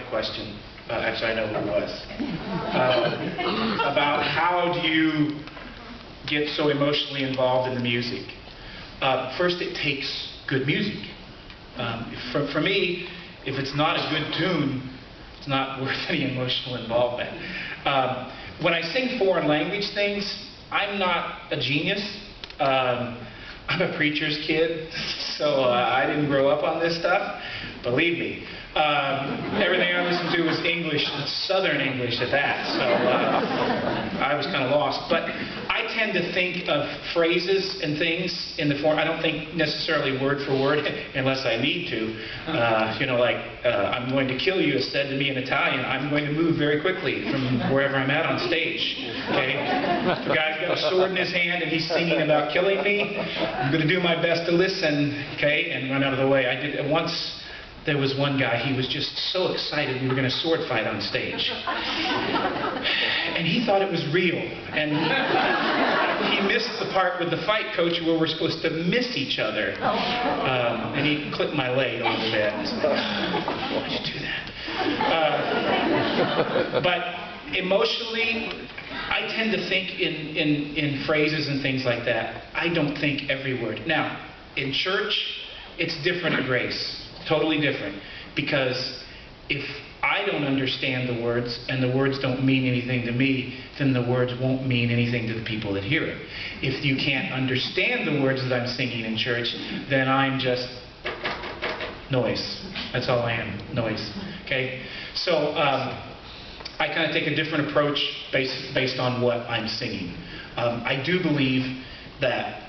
the question. Actually, I know who it was. About how do you get so emotionally involved in the music. First, it takes good music. For me, if it's not a good tune, it's not worth any emotional involvement. When I sing foreign language things, I'm not a genius. I'm a preacher's kid, so I didn't grow up on this stuff. Believe me. Everything I listened to was English, Southern English at that, so I was kind of lost. But I tend to think of phrases and things in the form, I don't think necessarily word for word, unless I need to. You know, like, I'm going to kill you is said to me in Italian. I'm going to move very quickly from wherever I'm at on stage. Okay? If the guy's got a sword in his hand and he's singing about killing me, I'm going to do my best to listen, okay, and run out of the way. I did once. There was one guy, he was just so excited we were going to sword fight on stage. And he thought it was real. And he missed the part with the fight coach where we're supposed to miss each other. And he clipped my leg a little bit. And said, why'd you do that? But emotionally, I tend to think in phrases and things like that. I don't think every word. Now, in church, it's different at Grace. Totally different, because if I don't understand the words and the words don't mean anything to me, then the words won't mean anything to the people that hear it. If you can't understand the words that I'm singing in church, then I'm just noise. That's all I am, noise. Okay? So I kind of take a different approach based on what I'm singing. I do believe that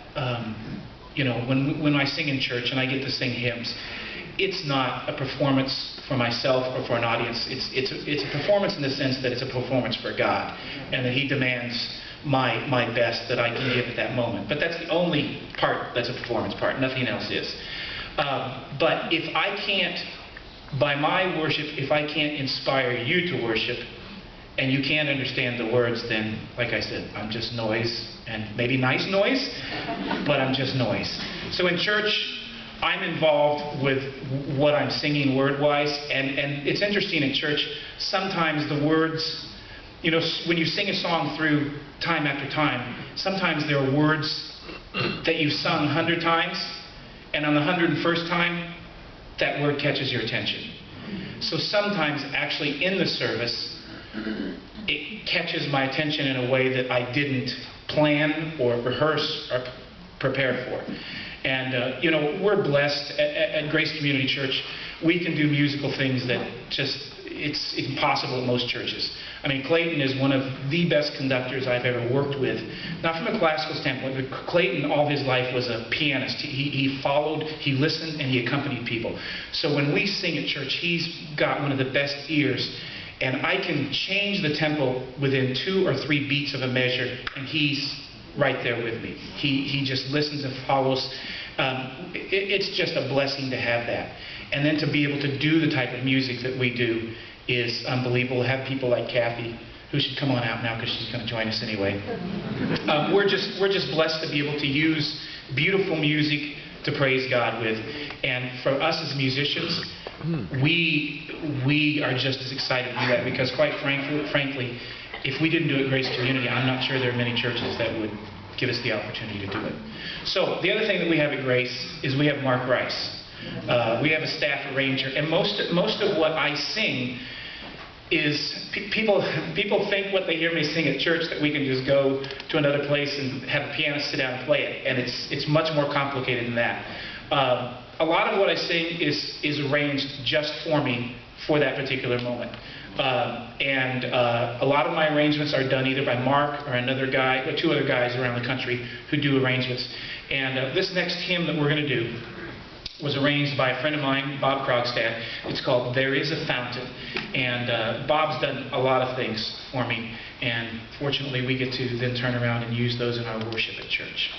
you know, when I sing in church and I get to sing hymns, it's not a performance for myself or for an audience. It's a performance in the sense that it's a performance for God, and that He demands my best that I can give at that moment. But that's the only part that's a performance part. Nothing else is. But if I can't, by my worship, if I can't inspire you to worship, and you can't understand the words, then, like I said, I'm just noise, and maybe nice noise, but I'm just noise. So in church, I'm involved with what I'm singing word-wise, and it's interesting in church, sometimes the words, you know, when you sing a song through time after time, sometimes there are words that you've sung 100 times, and on the 101st time, that word catches your attention. So sometimes, actually, in the service, it catches my attention in a way that I didn't plan or rehearse or prepare for. And, you know, we're blessed at Grace Community Church. We can do musical things that just, it's impossible at most churches. I mean, Clayton is one of the best conductors I've ever worked with. Not from a classical standpoint, but Clayton all his life was a pianist. He followed, he listened, and he accompanied people. So when we sing at church, he's got one of the best ears. And I can change the tempo within 2 or 3 beats of a measure, and he's right there with me. He just listens and follows. It's just a blessing to have that. And then to be able to do the type of music that we do is unbelievable. Have people like Kathy, who should come on out now because she's going to join us anyway. We're just blessed to be able to use beautiful music to praise God with. And for us as musicians, we are just as excited to do that, because quite frankly, if we didn't do it at Grace Community, I'm not sure there are many churches that would give us the opportunity to do it. So the other thing that we have at Grace is we have Mark Rice. We have a staff arranger, and most of what I sing is people think what they hear me sing at church that we can just go to another place and have a pianist sit down and play it, and it's much more complicated than that. A lot of what I sing is arranged just for me for that particular moment. And a lot of my arrangements are done either by Mark or another guy, or 2 other guys around the country who do arrangements. And this next hymn that we're going to do was arranged by a friend of mine, Bob Krogstad. It's called There Is a Fountain. And Bob's done a lot of things for me. And fortunately, we get to then turn around and use those in our worship at church.